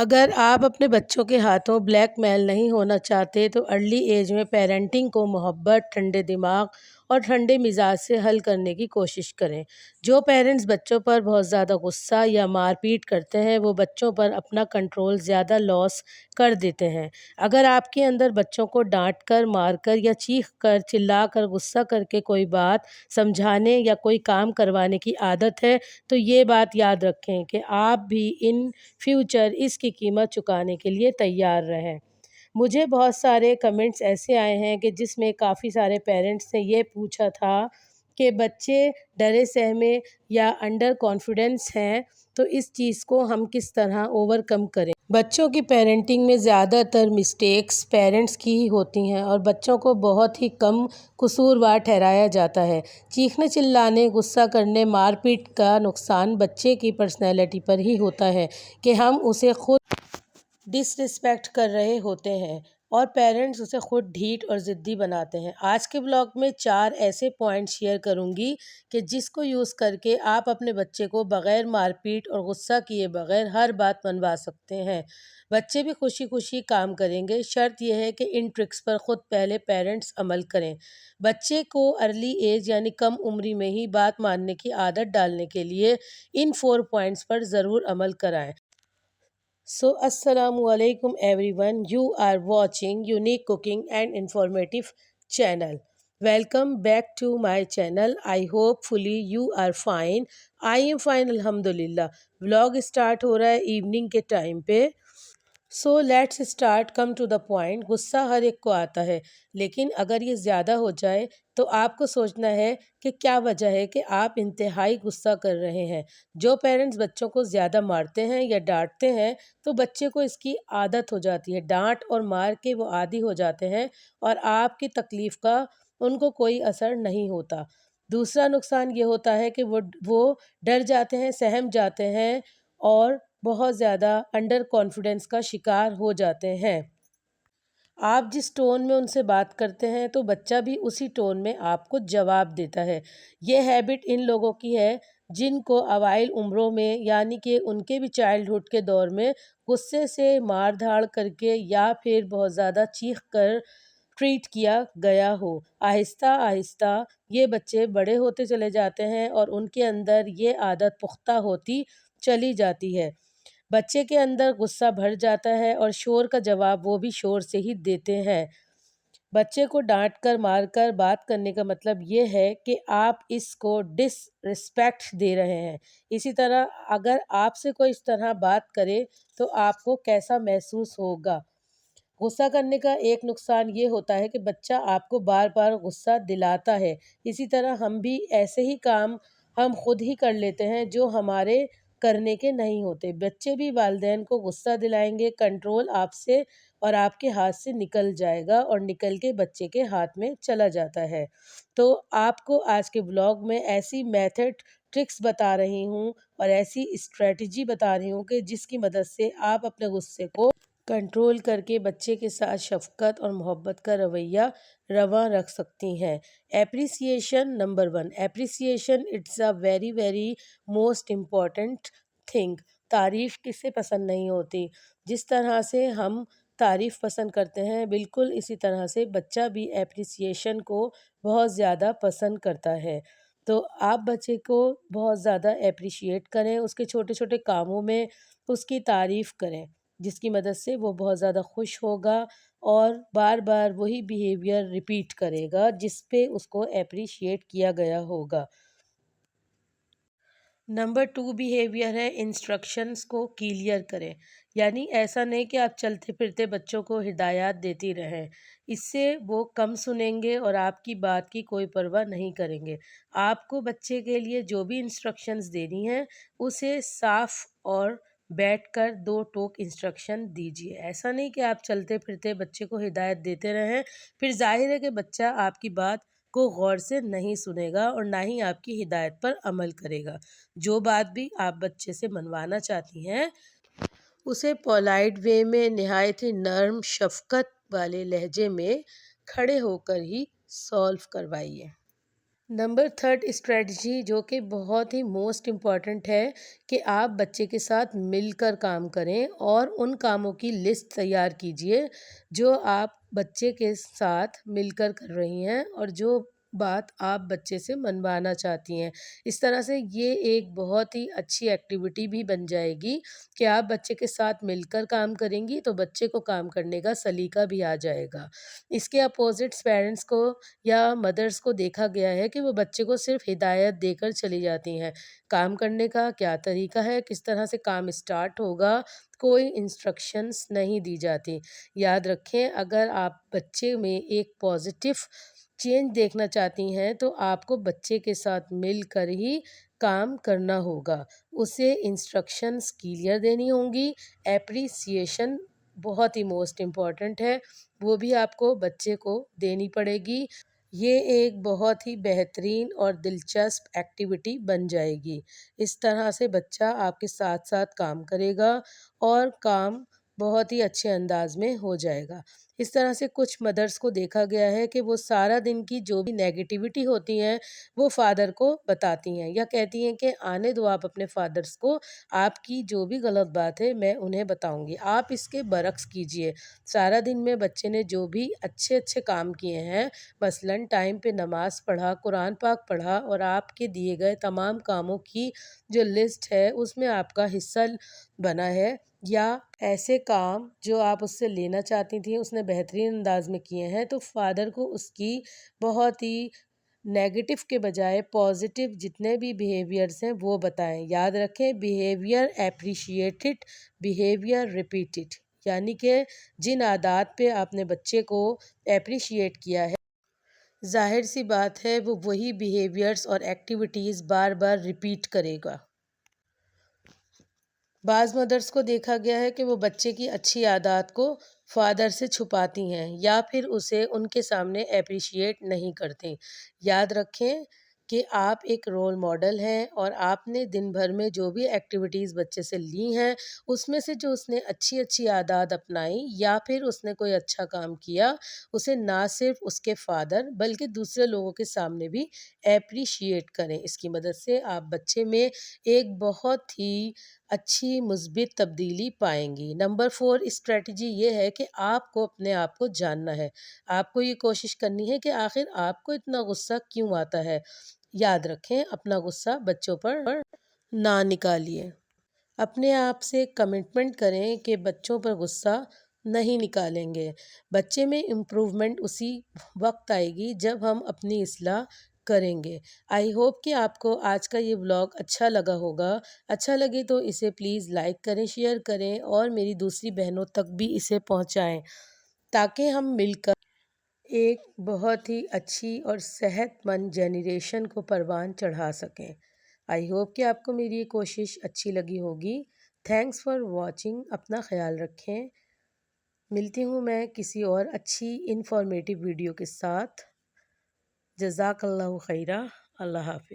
اگر آپ اپنے بچوں کے ہاتھوں بلیک میل نہیں ہونا چاہتے تو ارلی ایج میں پیرنٹنگ کو محبت، ٹھنڈے دماغ اور ٹھنڈے مزاج سے حل کرنے کی کوشش کریں۔ جو پیرنٹس بچوں پر بہت زیادہ غصہ یا مار پیٹ کرتے ہیں وہ بچوں پر اپنا کنٹرول زیادہ لاس کر دیتے ہیں۔ اگر آپ کے اندر بچوں کو ڈانٹ کر، مار کر یا چیخ کر، چلا کر، غصہ کر کے کوئی بات سمجھانے یا کوئی کام کروانے کی عادت ہے تو یہ بات یاد رکھیں کہ آپ بھی ان فیوچر اس کی قیمت چکانے کے لیے تیار رہیں۔ مجھے بہت سارے کمنٹس ایسے آئے ہیں کہ جس میں کافی سارے پیرنٹس نے یہ پوچھا تھا کہ بچے ڈرے سہمے یا انڈر کانفیڈنس ہیں تو اس چیز کو ہم کس طرح اوور کم کریں۔ بچوں کی پیرنٹنگ میں زیادہ تر مسٹیکس پیرنٹس کی ہی ہوتی ہیں اور بچوں کو بہت ہی کم قصوروار ٹھہرایا جاتا ہے۔ چیخنے، چلانے، غصہ کرنے، مار پیٹ کا نقصان بچے کی پرسنالٹی پر ہی ہوتا ہے کہ ہم اسے خود ڈس ریسپیکٹ کر رہے ہوتے ہیں اور پیرنٹس اسے خود ڈھیٹ اور ضدی بناتے ہیں۔ آج کے بلاگ میں 4 ایسے پوائنٹ شیئر کروں گی کہ جس کو یوز کر کے آپ اپنے بچے کو بغیر مار پیٹ اور غصہ کیے بغیر ہر بات منوا سکتے ہیں۔ بچے بھی خوشی خوشی کام کریں گے۔ شرط یہ ہے کہ ان ٹرکس پر خود پہلے پیرنٹس عمل کریں۔ بچے کو ارلی ایج یعنی کم عمری میں ہی بات ماننے کی عادت ڈالنے کے لیے ان 4 پوائنٹس پر ضرور عمل کرائیں۔ السلام علیکم everyone, you are watching unique cooking and informative channel. Welcome back to my channel. I hopefully you are fine. I am fine الحمدللہ۔ ولاگ اسٹارٹ ہو رہا ہے ایوننگ کے ٹائم پہ۔ Let's start, come to the point. غصہ ہر ایک کو آتا ہے لیکن اگر یہ زیادہ ہو جائے تو آپ کو سوچنا ہے کہ کیا وجہ ہے کہ آپ انتہائی غصہ کر رہے ہیں۔ جو پیرنٹس بچوں کو زیادہ مارتے ہیں یا ڈانٹتے ہیں تو بچے کو اس کی عادت ہو جاتی ہے۔ ڈانٹ اور مار کے وہ عادی ہو جاتے ہیں اور آپ کی تکلیف کا ان کو کوئی اثر نہیں ہوتا۔ دوسرا نقصان یہ ہوتا ہے کہ وہ ڈر جاتے ہیں، سہم جاتے ہیں اور بہت زیادہ انڈر کانفیڈنس کا شکار ہو جاتے ہیں۔ آپ جس ٹون میں ان سے بات کرتے ہیں تو بچہ بھی اسی ٹون میں آپ کو جواب دیتا ہے۔ یہ ہیبٹ ان لوگوں کی ہے جن کو اوائل عمروں میں یعنی کہ ان کے بھی چائلڈہڈ کے دور میں غصے سے مار دھاڑ کر کے یا پھر بہت زیادہ چیخ کر ٹریٹ کیا گیا ہو۔ آہستہ آہستہ یہ بچے بڑے ہوتے چلے جاتے ہیں اور ان کے اندر یہ عادت پختہ ہوتی چلی جاتی ہے۔ بچے کے اندر غصہ بھر جاتا ہے اور شور کا جواب وہ بھی شور سے ہی دیتے ہیں۔ بچے کو ڈانٹ کر، مار کر بات کرنے کا مطلب یہ ہے کہ آپ اس کو ڈس ریسپیکٹ دے رہے ہیں۔ اسی طرح اگر آپ سے کوئی اس طرح بات کرے تو آپ کو کیسا محسوس ہوگا؟ غصہ کرنے کا ایک نقصان یہ ہوتا ہے کہ بچہ آپ کو بار بار غصہ دلاتا ہے۔ اسی طرح ہم بھی ایسے ہی کام ہم خود ہی کر لیتے ہیں جو ہمارے کرنے کے نہیں ہوتے۔ بچے بھی والدین کو غصہ دلائیں گے، کنٹرول آپ سے اور آپ کے ہاتھ سے نکل جائے گا اور نکل کے بچے کے ہاتھ میں چلا جاتا ہے۔ تو آپ کو آج کے بلاگ میں ایسی میتھڈ، ٹرکس بتا رہی ہوں اور ایسی اسٹریٹجی بتا رہی ہوں کہ جس کی مدد سے آپ اپنے غصے کو کنٹرول کر کے بچے کے ساتھ شفقت اور محبت کا رویہ رواں رکھ سکتی ہیں۔ Appreciation number 1، appreciation it's a very very most important thing. تعریف کسے پسند نہیں ہوتی؟ جس طرح سے ہم تعریف پسند کرتے ہیں بالکل اسی طرح سے بچہ بھی اپریسیشن کو بہت زیادہ پسند کرتا ہے۔ تو آپ بچے کو بہت زیادہ اپریشیٹ کریں، اس کے چھوٹے چھوٹے کاموں میں اس کی تعریف کریں جس کی مدد سے وہ بہت زیادہ خوش ہوگا اور بار بار وہی بیہیویئر ریپیٹ کرے گا جس پہ اس کو اپریشیٹ کیا گیا ہوگا۔ نمبر 2 بیہیویئر ہے انسٹرکشنز کو کلیئر کریں۔ یعنی ایسا نہیں کہ آپ چلتے پھرتے بچوں کو ہدایات دیتی رہیں، اس سے وہ کم سنیں گے اور آپ کی بات کی کوئی پرواہ نہیں کریں گے۔ آپ کو بچے کے لیے جو بھی انسٹرکشنز دینی ہیں اسے صاف اور بیٹھ کر 2 ٹوک انسٹرکشن دیجیے۔ ایسا نہیں کہ آپ چلتے پھرتے بچے کو ہدایت دیتے رہیں، پھر ظاہر ہے کہ بچہ آپ کی بات کو غور سے نہیں سنے گا اور نہ ہی آپ کی ہدایت پر عمل کرے گا۔ جو بات بھی آپ بچے سے منوانا چاہتی ہیں اسے پولائٹ وے میں نہایت ہی نرم شفقت والے لہجے میں کھڑے ہو کر ہی سالو کروائیے۔ نمبر 3 اسٹریٹجی جو کہ بہت ہی موسٹ امپورٹنٹ ہے کہ آپ بچے کے ساتھ مل کر کام کریں اور ان کاموں کی لسٹ تیار کیجئے جو آپ بچے کے ساتھ مل کر کر رہی ہیں اور جو بات آپ بچے سے منوانا چاہتی ہیں۔ اس طرح سے یہ ایک بہت ہی اچھی ایکٹیویٹی بھی بن جائے گی کہ آپ بچے کے ساتھ مل کر کام کریں گی تو بچے کو کام کرنے کا سلیقہ بھی آ جائے گا۔ اس کے اپوزٹس پیرنٹس کو یا مدرس کو دیکھا گیا ہے کہ وہ بچے کو صرف ہدایت دے کر چلی جاتی ہیں، کام کرنے کا کیا طریقہ ہے، کس طرح سے کام اسٹارٹ ہوگا، کوئی انسٹرکشنز نہیں دی جاتی۔ یاد رکھیں اگر آپ بچے میں ایک پازیٹیو چینج دیکھنا چاہتی ہیں تو آپ کو بچے کے ساتھ مل کر ہی کام کرنا ہوگا، اسے انسٹرکشنز کلیئر دینی ہوں گی، اپریسیشن بہت ہی موسٹ امپورٹنٹ ہے وہ بھی آپ کو بچے کو دینی پڑے گی۔ یہ ایک بہت ہی بہترین اور دلچسپ ایکٹیویٹی بن جائے گی۔ اس طرح سے بچہ آپ کے ساتھ ساتھ کام کرے گا اور کام بہت ہی اچھے انداز میں ہو جائے گا۔ اس طرح سے کچھ مدرس کو دیکھا گیا ہے کہ وہ سارا دن کی جو بھی نیگیٹیوٹی ہوتی ہیں وہ فادر کو بتاتی ہیں یا کہتی ہیں کہ آنے دو آپ اپنے فادرس کو، آپ کی جو بھی غلط بات ہے میں انہیں بتاؤں گی۔ آپ اس کے برعکس کیجئے، سارا دن میں بچے نے جو بھی اچھے اچھے کام کیے ہیں، مثلاً ٹائم پہ نماز پڑھا، قرآن پاک پڑھا اور آپ کے دیے گئے تمام کاموں کی جو لسٹ ہے اس میں آپ کا حصہ بنا ہے یا ایسے کام جو آپ اس سے لینا چاہتی تھیں اس نے بہترین انداز میں کیے ہیں تو فادر کو اس کی بہت ہی نیگیٹو کے بجائے پازیٹیو جتنے بھی بیہیویئرز ہیں وہ بتائیں۔ یاد رکھیں بیہیویئر اپریشیٹڈ، بیہیویئر ریپیٹڈ، یعنی کہ جن عادات پہ آپ نے بچے کو اپریشیٹ کیا ہے ظاہر سی بات ہے وہ وہی بیہیویئرز اور ایکٹیویٹیز بار بار ریپیٹ کرے گا۔ بعض مدرس کو دیکھا گیا ہے کہ وہ بچے کی اچھی عادات کو فادر سے چھپاتی ہیں یا پھر اسے ان کے سامنے اپریشیٹ نہیں کرتی۔ یاد رکھیں کہ آپ ایک رول ماڈل ہیں اور آپ نے دن بھر میں جو بھی ایکٹیویٹیز بچے سے لی ہیں اس میں سے جو اس نے اچھی اچھی عادات اپنائی یا پھر اس نے کوئی اچھا کام کیا اسے نہ صرف اس کے فادر بلکہ دوسرے لوگوں کے سامنے بھی اپریشیٹ کریں۔ اس کی مدد سے آپ بچے میں ایک بہت ہی اچھی مثبت تبدیلی پائیں گی۔ نمبر 4 اسٹریٹجی یہ ہے کہ آپ کو اپنے آپ کو جاننا ہے۔ آپ کو یہ کوشش کرنی ہے کہ آخر آپ کو اتنا غصہ کیوں آتا ہے۔ یاد رکھیں اپنا غصہ بچوں پر نہ نکالیے۔ اپنے آپ سے کمٹمنٹ کریں کہ بچوں پر غصہ نہیں نکالیں گے۔ بچے میں امپروومنٹ اسی وقت آئے گی جب ہم اپنی اصلاح کریں گے۔ آئی ہوپ کہ آپ کو آج کا یہ ولاگ اچھا لگا ہوگا۔ اچھا لگے تو اسے پلیز لائک کریں، شیئر کریں اور میری دوسری بہنوں تک بھی اسے پہنچائیں تاکہ ہم مل کر ایک بہت ہی اچھی اور صحت مند جنریشن کو پروان چڑھا سکیں۔ آئی ہوپ کہ آپ کو میری یہ کوشش اچھی لگی ہوگی۔ تھینکس فار واچنگ، اپنا خیال رکھیں۔ ملتی ہوں میں کسی اور اچھی انفارمیٹیو ویڈیو کے ساتھ۔ جزاک اللہ خیرہ، اللہ حافظ۔